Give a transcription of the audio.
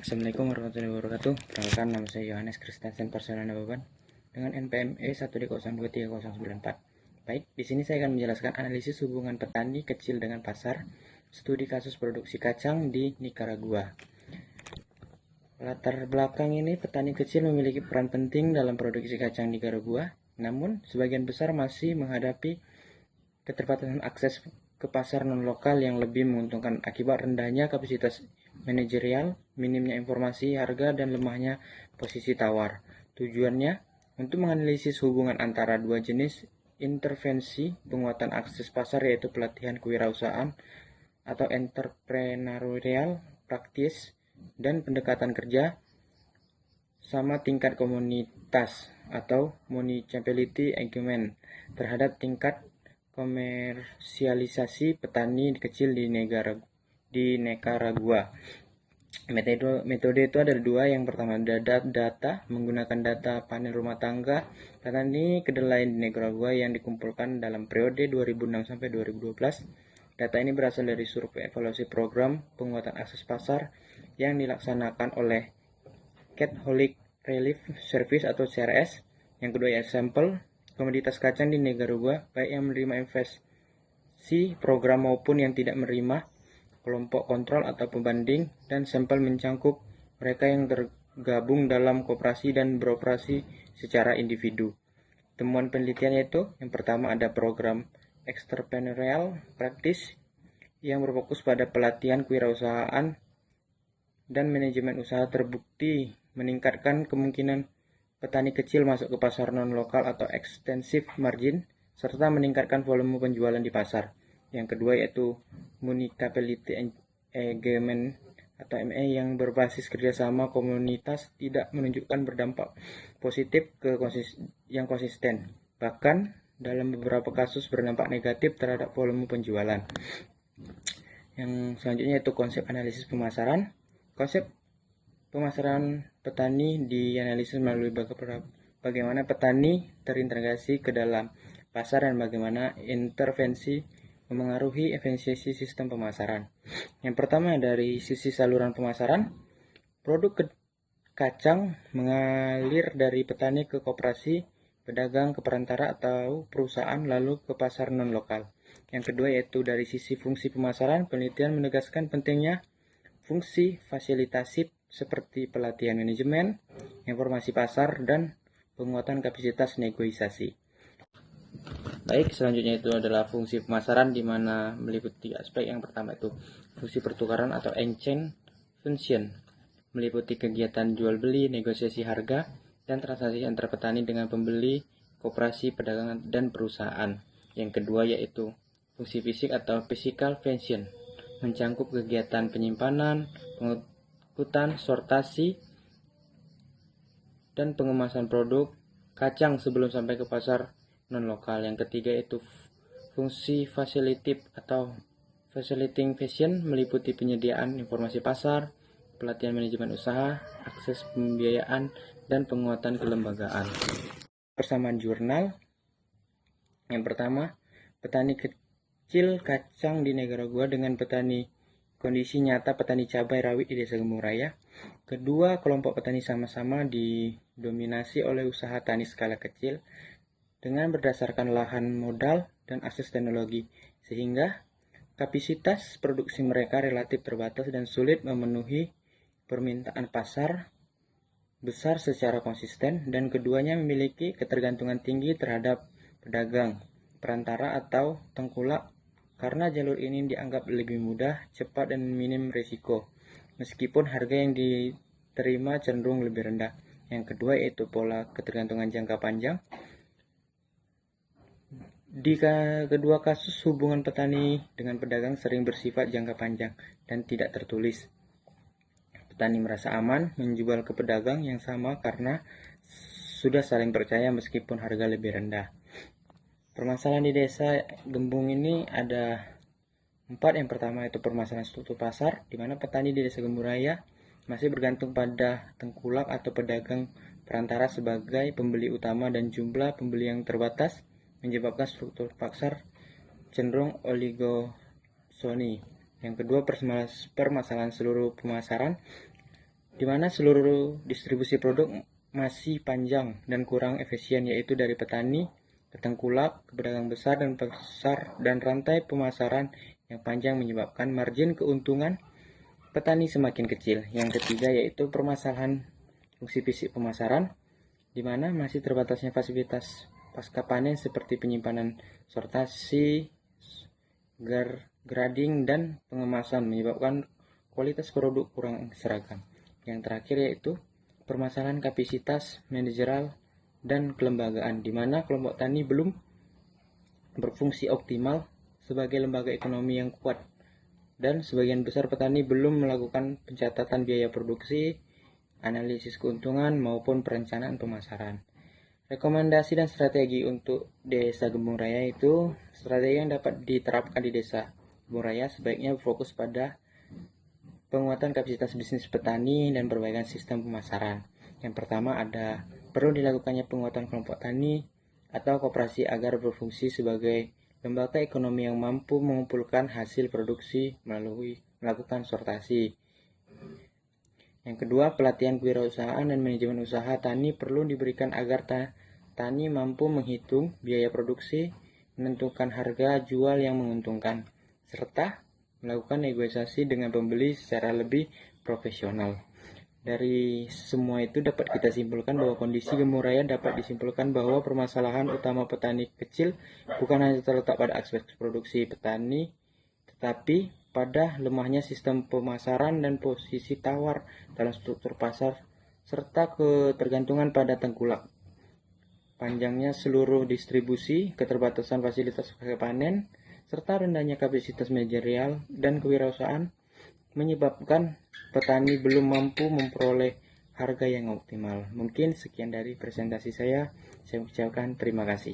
Assalamualaikum warahmatullahi wabarakatuh. Perkenalkan, nama saya Yohanes Kristensen Parselana Baban dengan NPME 1D023094. Baik, di sini saya akan menjelaskan analisis hubungan petani kecil dengan pasar, studi kasus produksi kacang di Nicaragua. Latar belakang ini, petani kecil memiliki peran penting dalam produksi kacang di Nicaragua, namun sebagian besar masih menghadapi keterbatasan akses ke pasar non-lokal yang lebih menguntungkan akibat rendahnya kapasitas manajerial, minimnya informasi harga, dan lemahnya posisi tawar. Tujuannya untuk menganalisis hubungan antara dua jenis intervensi penguatan akses pasar, yaitu pelatihan kewirausahaan atau entrepreneurial practice dan pendekatan kerja sama tingkat komunitas atau municipality engagement terhadap tingkat komersialisasi petani kecil di Nicaragua. Metode itu ada dua. Yang pertama, data menggunakan data panen rumah tangga petani kedelai di Nicaragua yang dikumpulkan dalam periode 2006 sampai 2012. Data ini berasal dari survei evaluasi program penguatan akses pasar yang dilaksanakan oleh Catholic Relief Service atau CRS. Yang kedua, ya, sampel komoditas kacang di Nicaragua, baik yang menerima investasi program maupun yang tidak menerima, kelompok kontrol atau pembanding, dan sampel mencangkup mereka yang tergabung dalam koperasi dan beroperasi secara individu. Temuan penelitian yaitu, yang pertama ada program entrepreneurial practice yang berfokus pada pelatihan kewirausahaan dan manajemen usaha, terbukti meningkatkan kemungkinan petani kecil masuk ke pasar non-lokal atau extensive margin, serta meningkatkan volume penjualan di pasar. Yang kedua yaitu municipality engagement atau ME yang berbasis kerjasama komunitas tidak menunjukkan berdampak positif yang konsisten. Bahkan dalam beberapa kasus berdampak negatif terhadap volume penjualan. Yang selanjutnya yaitu konsep analisis pemasaran. Konsep pemasaran petani dianalisis melalui bagaimana petani terintegrasi ke dalam pasar dan bagaimana intervensi memengaruhi efisiensi sistem pemasaran. Yang pertama, dari sisi saluran pemasaran, produk kacang mengalir dari petani ke koperasi, pedagang, ke perantara atau perusahaan, lalu ke pasar non-lokal. Yang kedua yaitu dari sisi fungsi pemasaran, penelitian menegaskan pentingnya fungsi fasilitatif seperti pelatihan manajemen, informasi pasar, dan penguatan kapasitas negosiasi. Baik, selanjutnya itu adalah fungsi pemasaran, di mana meliputi aspek. Yang pertama itu fungsi pertukaran atau exchange function, meliputi kegiatan jual beli, negosiasi harga, dan transaksi antar petani dengan pembeli, koperasi, pedagang, dan perusahaan. Yang kedua yaitu fungsi fisik atau physical function, mencangkup kegiatan penyimpanan, pengangkutan, sortasi, dan pengemasan produk kacang sebelum sampai ke pasar non-lokal. Yang ketiga itu fungsi facilitative atau facilitating function, meliputi penyediaan informasi pasar, pelatihan manajemen usaha, akses pembiayaan, dan penguatan kelembagaan. Persamaan jurnal. Yang pertama, petani kecil kacang di Nicaragua dengan kondisi nyata petani cabai rawit di Desa Gembong Raya. Kedua kelompok petani sama-sama didominasi oleh usaha tani skala kecil dengan berdasarkan lahan modal dan akses teknologi, sehingga kapasitas produksi mereka relatif terbatas dan sulit memenuhi permintaan pasar besar secara konsisten, dan keduanya memiliki ketergantungan tinggi terhadap pedagang, perantara atau tengkulak, karena jalur ini dianggap lebih mudah, cepat, dan minim risiko, meskipun harga yang diterima cenderung lebih rendah. Yang kedua yaitu pola ketergantungan jangka panjang. Di kedua kasus, hubungan petani dengan pedagang sering bersifat jangka panjang dan tidak tertulis. Petani merasa aman menjual ke pedagang yang sama karena sudah saling percaya meskipun harga lebih rendah. Permasalahan di Desa Gembong ini ada 4. Yang pertama itu permasalahan struktur pasar, di mana petani di Desa Gembong Raya masih bergantung pada tengkulak atau pedagang perantara sebagai pembeli utama, dan jumlah pembeli yang terbatas menyebabkan struktur pasar cenderung oligosoli. Yang kedua, permasalahan seluruh pemasaran. di mana seluruh distribusi produk masih panjang dan kurang efisien, yaitu dari petani ke tengkulak, ke pedagang besar dan pasar, dan rantai pemasaran yang panjang menyebabkan margin keuntungan petani semakin kecil. Yang ketiga yaitu permasalahan fungsi fisik pemasaran, di mana masih terbatasnya fasilitas pasca panen seperti penyimpanan, sortasi, grading, dan pengemasan menyebabkan kualitas produk kurang seragam. Yang terakhir yaitu permasalahan kapasitas manajerial dan kelembagaan, di mana kelompok tani belum berfungsi optimal sebagai lembaga ekonomi yang kuat, dan sebagian besar petani belum melakukan pencatatan biaya produksi, analisis keuntungan, maupun perencanaan pemasaran. Rekomendasi dan strategi untuk Desa Gembong Raya itu, strategi yang dapat diterapkan di Desa Gembong Raya sebaiknya fokus pada penguatan kapasitas bisnis petani dan perbaikan sistem pemasaran. Yang pertama ada perlu dilakukannya penguatan kelompok tani atau koperasi agar berfungsi sebagai lembaga ekonomi yang mampu mengumpulkan hasil produksi melalui melakukan sortasi. Yang kedua, pelatihan kewirausahaan dan manajemen usaha tani perlu diberikan agar tani mampu menghitung biaya produksi, menentukan harga jual yang menguntungkan, serta melakukan negosiasi dengan pembeli secara lebih profesional. Dari semua itu dapat kita simpulkan bahwa kondisi Gembong Raya dapat disimpulkan bahwa permasalahan utama petani kecil bukan hanya terletak pada aspek produksi petani, tetapi pada lemahnya sistem pemasaran dan posisi tawar dalam struktur pasar, serta ketergantungan pada tengkulak. Panjangnya seluruh distribusi, keterbatasan fasilitas panen, serta rendahnya kapasitas manajerial dan kewirausahaan menyebabkan petani belum mampu memperoleh harga yang optimal. Mungkin sekian dari presentasi saya ucapkan terima kasih.